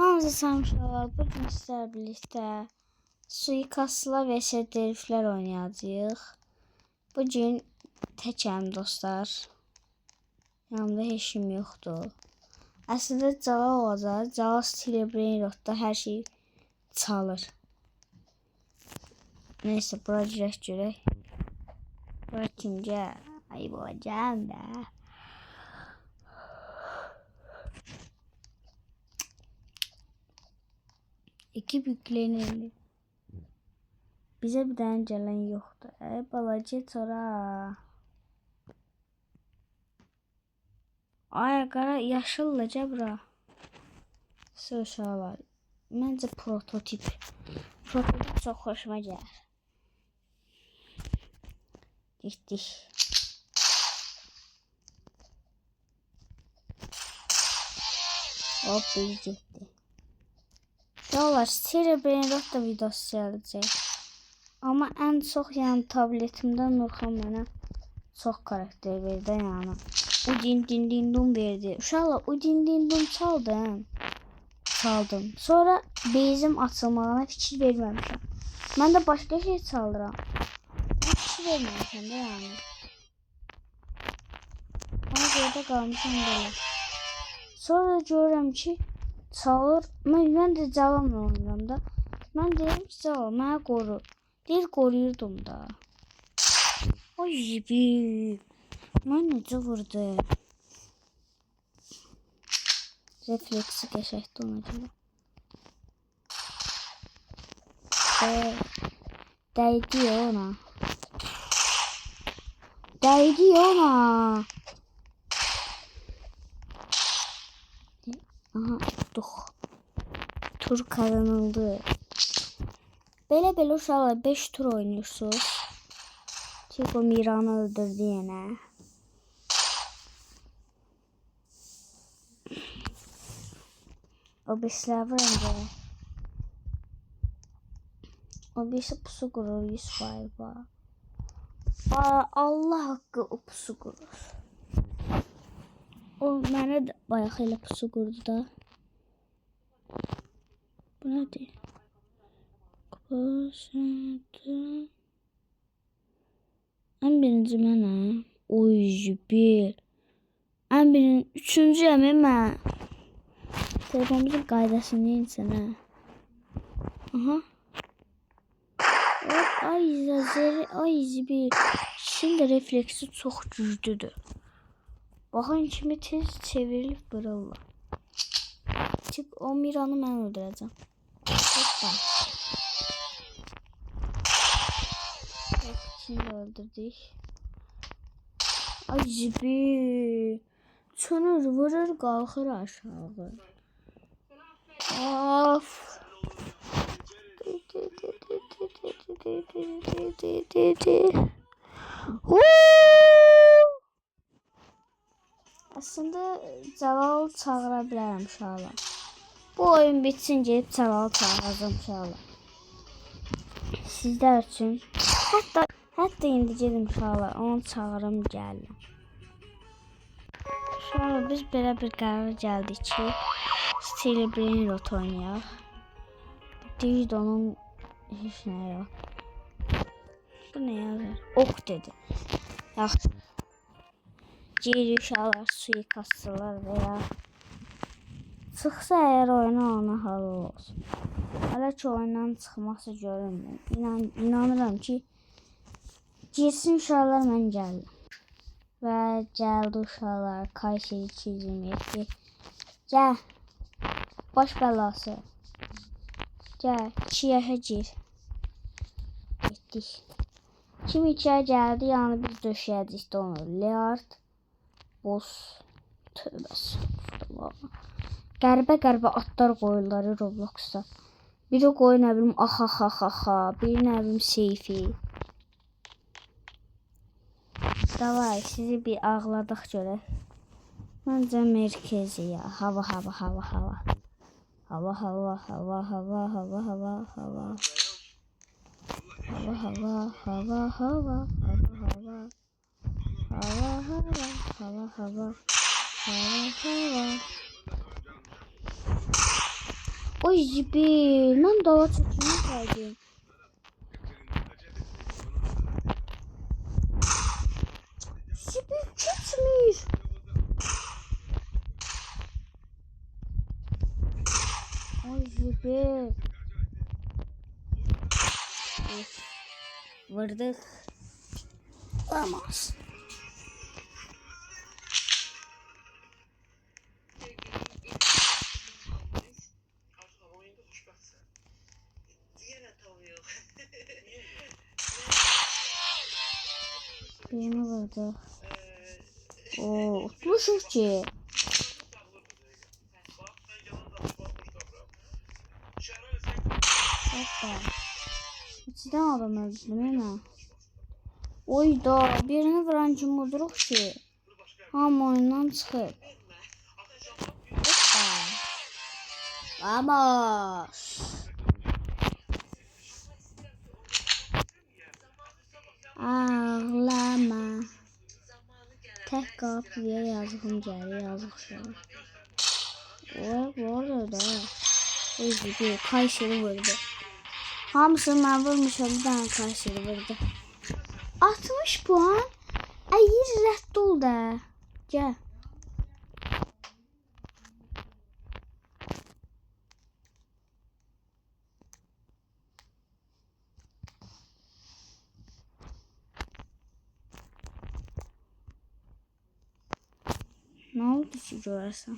Hamza Samşalar, bugün sizlerle birlikte suikastçılar ve herifler oynayacağıq. Bugün təkəm dostlar. Yanımda heç kim yoxdur. Əslində Cala olacaq. Cala Steel Brain Rot'da hər şey çalır. Neyse, bura görək. Bura kimcə? Ayıb olacağım da. Ekip yüklenir. Bize bir tane gelen yoktu. Balacı sonra. Ay qara yaşıllıca bura. Sığışalar. Məncə prototip. Prototip çox xoşuma gəlir. Getdik. Hop, biz getdik. Uşaqlar, Steel Brain Rot da videosu gələcək. Amma ən çox yəni tabletimdən Nurxan mənə çox karakter verdi yəni. O din verdi. Uşaqlar, o din çaldım. Sonra bezim açılmağına fikir verməmişəm. Mən də başqa şey çaldıram. Fikir verməmişəm də yəni. Ona görə də qalmışam belə. Sonra görürəm ki, çalır. Mən də cavanla oynayıram da. Mən deyirəm ki, cavan mənə qoru. Deyir, qoruyurdum da. Ay yibi. Mən necə vurdu? Refleksi qəşəkdir ona görə. Dəydi ona. Dəydi ona. Aha, tutduq. Tur kazanıldı. Belə uşaqlar 5 tur oynuyorsunuz. Tiko Miran'ı öldürdü yine. O birisiler var önce. O birisi pusu kurur 100 galiba. Allah hakkı o pusu kurur. O mənə də bayaq elə pusu kurdu da. Bu nədir? En birinci mənəm. Oy bir. En birinci, üçüncü əmin mən. Telefonumuzun qaydasını insən hə. Aha. Ay zəzəri, ay bir. Şimdi refleksi çox güclüdür. Baxın kimi tez çevrilib vururlar. Çık o Miran'ı mən öldürəcəm. Hoppa. Şimdi öldürdük. Ay zibi. Çönür vurur kalkır aşağı. Of. Aslında Cəlal çağıra bilərəm uşaqlar. Bu oyun bitsin gelib Cəlal çağıracağım uşaqlar. Sizlər üçün. Hətta indi gedim uşaqlar, onu çağırım gəldim. Uşaqlar, biz belə bir qərar gəldik ki, Steel Brain Rot oynayaq. Deyir onun heç nə yox. Bu nə yazır? Ok dedi. Yaxşı. Geri uşaqlar, suikastçılar və ya çıxsa əgər oyuna ona halı olsun. Hələ ki oyundan çıxması görünmür. İnanıram ki, girsin uşaqlar, mən gəldim. Və gəldi uşaqlar, Kayseri 227. Gəl. Baş bəlası. Gəl, çiyəhə gir. Getdik. Kim içəri gəldi, yəni biz döşəyəcək də onu. Leard, boss, tövbəsi. Qəribə atlar qoyurlar Roblox'da. Biri qoyu nə bilim axa, biri nə bilim seyfi. Davay, sizi bir ağladıq görək. Məncə merkezi ya. Hava. Oy zibil. Mən dava çəkimi gəldim. Zibil keçmir. Oy zibil. Vurduq. Olmaz. Birini vurduq. Oo, tutmuşuq ki. Hoppa. İçidən adam öldürdüm yenə. Oyda, birini vuran kim vururuq ki? Hamı oyundan çıxıb. Hoppa. Vamos. Ağlama. Tək qapıya yazığım gəlir, yazıq şöyle. Bu arada da. Özgür, Kayseri vurdu. Hamısını mən vurmuşam, bir dənə Kayseri vurdu. 60 puan. Əyir rədd ol da. Gəl. Nə oldu ki görəsən?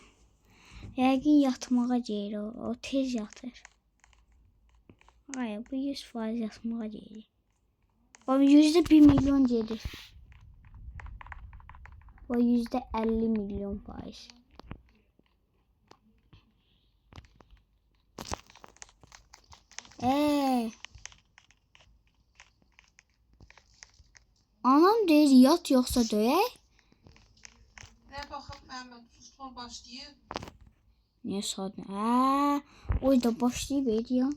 Yəqin yatmağa gelir o tez yatır. Ay bu 100% yatmağa gelir. O %1 milyon gelir. O %50 milyon faiz. Anam deyir yat yoksa döyək. Ne bakıp Mehmet futbol başlayır. Niye sadın? O da başlayıp ya.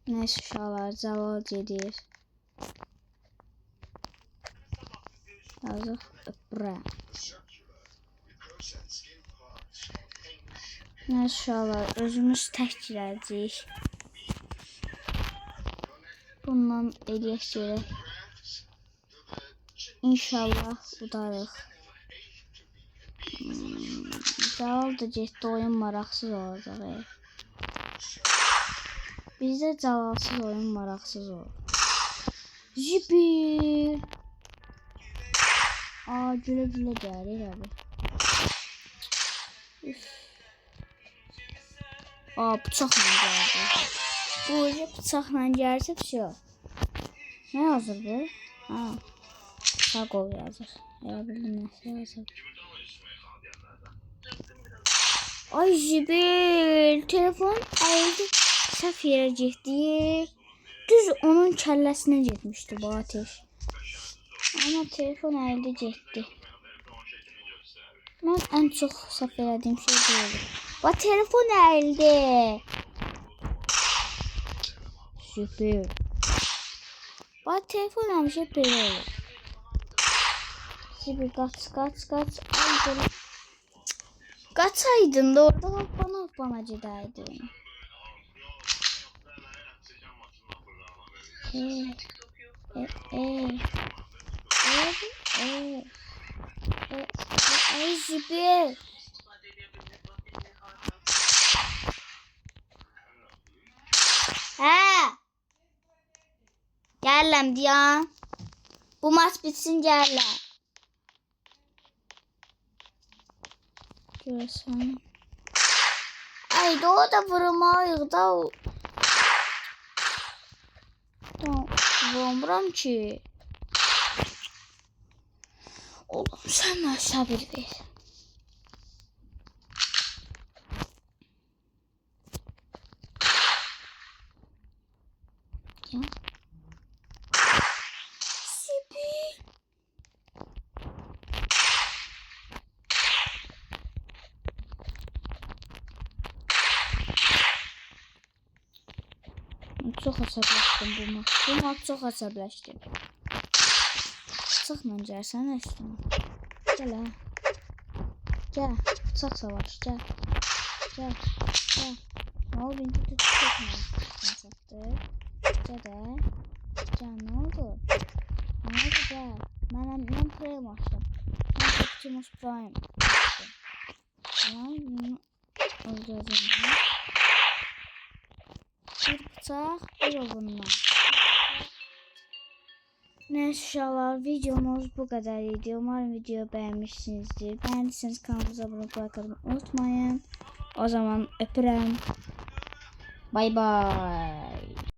Neyse uşaqlar cavab gedir. Yazıq bura. Neyse uşaqlar özümüz tək girəcəyik. Bundan eləyək görək. İnşallah udarıq. Cavab da getdi, oyun maraqsız olacaq. Bizdə cavabsız oyun maraqsız olur. Zibil. Gülə-gülə gəlir abi. Bıçaqla gəldi. Bu bıçaqla gəlsə pişiyor. Ne yazır bu? Sağ qol yazır. Elə bildim nəsə yazır. Ay Zibil. Telefon əldə səhv yerə getdi. Düz onun kəlləsinə getmişdi bu ateş. Ama telefon əldə getdi. Mən ən çox səhv elədiyim şey deyil. Bu telefon əldə. Zibil. Bu telefon həmişə belə olur. Zibil kaç. Ay böyle. Kaçaydın da orada hoppana giderdim. Ay Zibil. Gələm diyan. Bu maç bitsin gələm. Görəsən. Ay da o da vurmayıq da. Vurmuram ki. Oğlum sen mənə səbir ver. Ya. Zibil. Çok əsəbləşdim bu maç. Bu maç çox əsəbləşdim. Sıxla gəlsən üstümə. Gəl. bıçaq savaşı. Gəl. Gəl. Gəl. Ne oldu? İndi de çəkmə. Gəl. Gəl, ne oldu? Ne oldu, gəl. Mən Prime açdım. Mən Optimus Prime açdım. Lan, öldürəcəm. Bir bıçaq, bir o bundan. Neyse uşaqlar, videomuz bu kadar idi. Umarım video beğenmişsinizdir. Beğendiyseniz kanalımıza abone olmayı unutmayın. O zaman öpürəm. Bye bye.